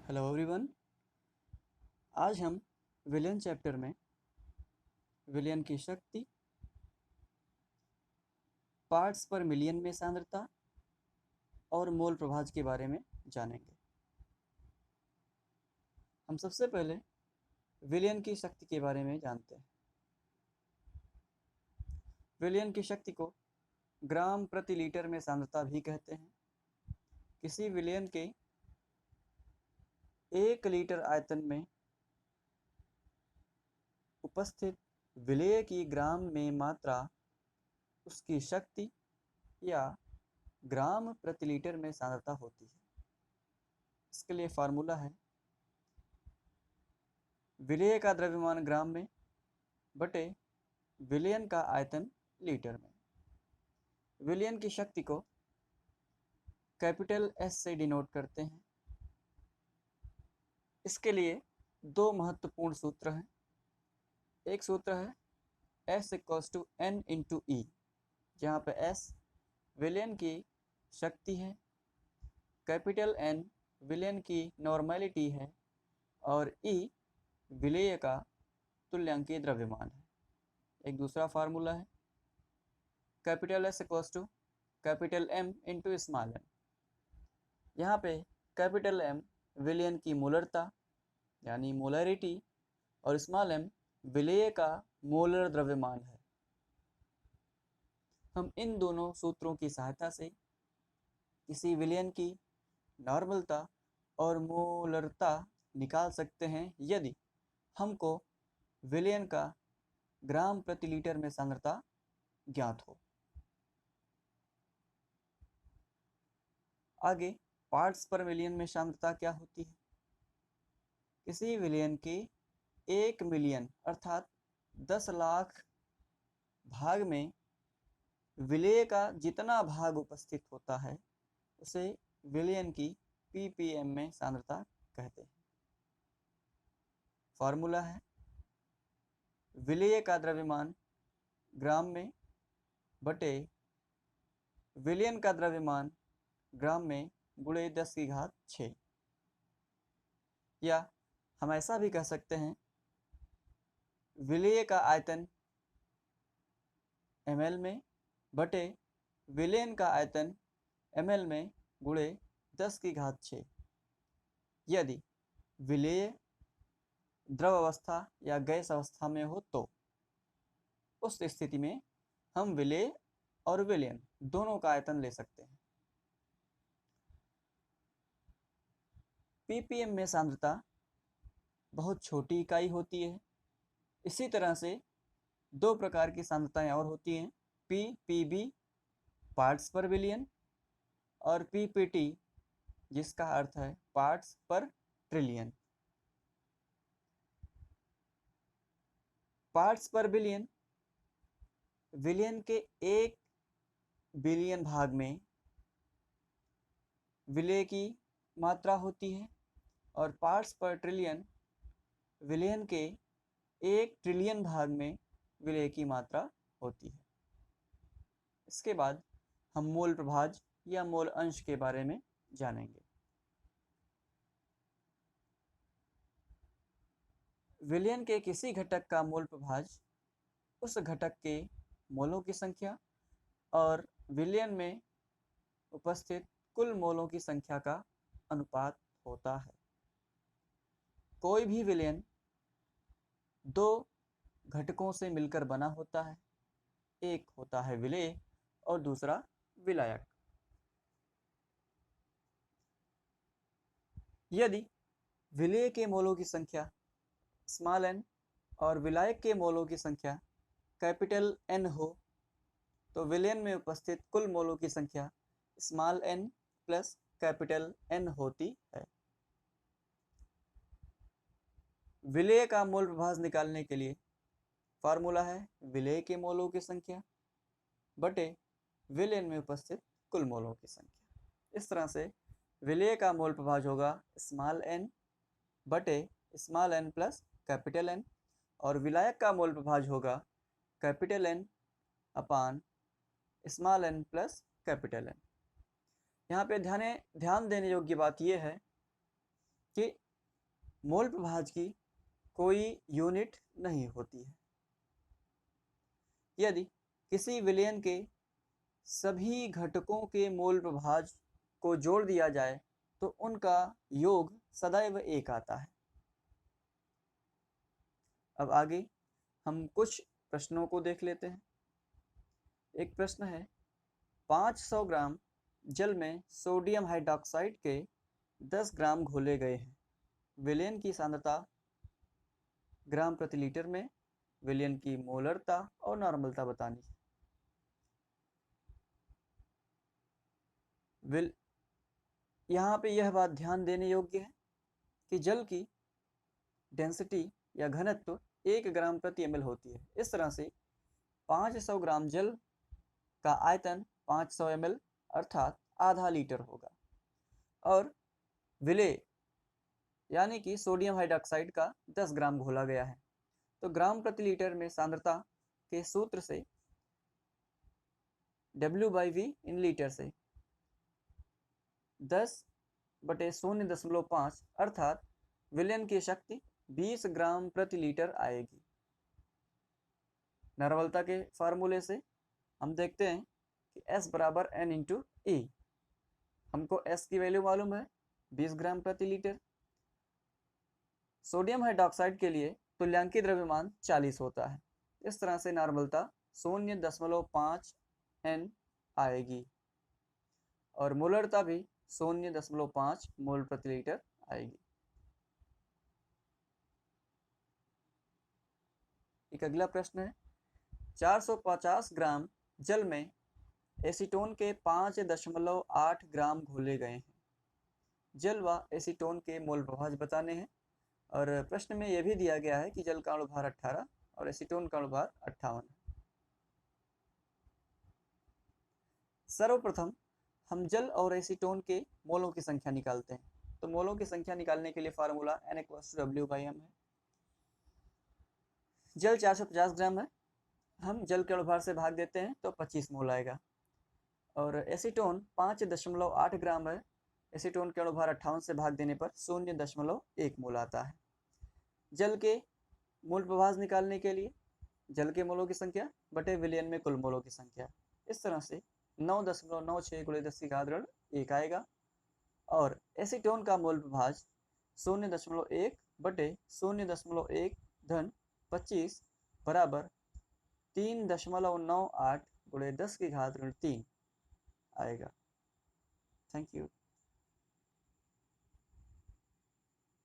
Hello everyone. आज हम विलियन chapter में विलियन की शक्ति, पार्ट्स पर मिलियन में सांद्रता और मोल प्रभाज के बारे में जानेंगे। हम सबसे पहले विलियन की शक्ति के बारे में जानते हैं। विलियन की शक्ति को ग्राम प्रति लीटर में सांद्रता भी कहते हैं। किसी विलियन के 1 लीटर आयतन में उपस्थित विलेय की ग्राम में मात्रा उसकी शक्ति या ग्राम प्रति लीटर में सांद्रता होती है। इसके लिए फार्मूला है विलेय का द्रव्यमान ग्राम में बटे विलियन का आयतन लीटर में। विलियन की शक्ति को कैपिटल एस से डिनोट करते हैं। इसके लिए 2 महत्वपूर्ण सूत्र हैं। एक सूत्र है S = N × E, जहाँ पे S विलियन की शक्ति है, कैपिटल N विलियन की नॉर्मेलिटी है और E विलेय का तुल्यांकीय द्रव्यमान है। एक दूसरा फार्मूला है capital S = capital M × small m। यहाँ पे कैपिटल M विलियन की मोलरता यानी मोलरिटी और स्मॉल m विलेय का मोलर द्रव्यमान है। हम इन दोनों सूत्रों की सहायता से किसी विलियन की नॉर्मलता और मोलरता निकाल सकते हैं यदि हमको विलियन का ग्राम प्रति लीटर में सांद्रता ज्ञात हो। आगे पार्ट्स पर मिलियन में सांद्रता क्या होती है। किसी विलियन के 1 मिलियन अर्थात 10 लाख भाग में विलेय का जितना भाग उपस्थित होता है उसे विलियन की ppm में सांद्रता कहते हैं। फॉर्मूला है विलेय का द्रव्यमान ग्राम में बटे विलियन का द्रव्यमान ग्राम में गुणे 10⁶। या हम ऐसा भी कह सकते हैं विलेय का आयतन ml में बटे विलियन का आयतन ml में गुणे 10⁶। यदि विलेय द्रव अवस्था या गैस अवस्था में हो तो उस स्थिति में हम विलेय और विलियन दोनों का आयतन ले सकते हैं। ppm में सांद्रता बहुत छोटी इकाई होती है। इसी तरह से 2 प्रकार की सांद्रताएं और होती हैं, ppb पार्ट्स पर बिलियन और ppt जिसका अर्थ है पार्ट्स पर ट्रिलियन। पार्ट्स पर बिलियन विलियन के 1 बिलियन भाग में विलेय की मात्रा होती है और पार्ट्स पर ट्रिलियन विलियन के 1 ट्रिलियन भाग में विलेय की मात्रा होती है। इसके बाद हम मोल प्रभाज या मोल अंश के बारे में जानेंगे। विलियन के किसी घटक का मोल प्रभाज उस घटक के मोलों की संख्या और विलियन में उपस्थित कुल मोलों की संख्या का अनुपात होता है। कोई भी विलियन 2 घटकों से मिलकर बना होता है। एक होता है विलेय और दूसरा विलायक। यदि विलेय के मोलों की संख्या स्मॉल n और विलायक के मोलों की संख्या कैपिटल N हो तो विलियन में उपस्थित कुल मोलों की संख्या small n plus capital N होती है। विलेय का मोल प्रभाज निकालने के लिए फार्मूला है विलेय के मोलों की संख्या बटे विलियन में उपस्थित कुल मोलों की संख्या। इस तरह से विलेय का मोल प्रभाज होगा स्मॉल n बटे small n plus capital N और विलायक का मोल प्रभाज होगा कैपिटल N अपान small n plus capital N। यहाँ पे ध्यान देने योग्य बात यह है कि मोल प्रभाज की कोई यूनिट नहीं होती है। यदि किसी विलयन के सभी घटकों के मोल प्रभाज को जोड़ दिया जाए तो उनका योग सदैव 1 आता है। अब आगे हम कुछ प्रश्नों को देख लेते हैं। एक प्रश्न है, 500 ग्राम जल में सोडियम हाइड्रॉक्साइड के 10 ग्राम घोले गए हैं। विलयन की सांद्रता ग्राम प्रति लीटर में, विलयन की मोलरता और नॉर्मलता बतानी है। यहाँ पे यह बात ध्यान देने योग्य है कि जल की डेंसिटी या घनत्व 1 ग्राम प्रति ml होती है। इस तरह से 500 ग्राम जल का आयतन 500 ml अर्थात आधा लीटर होगा और विलेय यानी कि सोडियम हाइड्रॉक्साइड का 10 ग्राम घोला गया है। तो ग्राम प्रति लीटर में सांद्रता के सूत्र से W/V इन लीटर से 10/0.5 अर्थात विलयन की शक्ति 20 ग्राम प्रति लीटर आएगी। नॉर्मलता के फार्मूले से हम देखते हैं कि S बराबर N इंटू E। हमको S की वैल्यू मालूम है 20 ग्राम प्रति लीटर। सोडियम हाइड्रॉक्साइड के लिए तुल्यांकीय द्रव्यमान 40 होता है। इस तरह से नॉर्मलता 0.5 N आएगी और मोलरता भी 0.5 मोल प्रति लीटर आएगी। एक अगला प्रश्न है, 450 ग्राम जल में एसीटोन के 5.8 ग्राम घोले गए हैं। जल व एसीटोन के मोल प्रभाज बताने हैं और प्रश्न में यह भी दिया गया है कि जल का अणुभार 18 और एसीटोन का अणुभार 58 है। सर्वप्रथम हम जल और एसीटोन के मोलों की संख्या निकालते हैं। तो मोलों की संख्या निकालने के लिए फार्मूला N=W/M है। जल 450 ग्राम है, हम जल के अणुभार से भाग देते हैं तो 25 मोल आएगा और एसीटोन 5.8 ग्राम है, एसीटोन के अणुभार 58 से भाग देने पर 0.1 मोल आता है। जल के मोल प्रभाज निकालने के लिए जल के मोलों की संख्या बटे विलयन में कुल मोलों की संख्या, इस तरह से 9.96 × 10⁻1 आएगा और एसीटोन का मोल प्रभाज 0.1 बटे 0.1 धन 25 बराबर 3.98 × 10⁻3 आएगा। Thank you.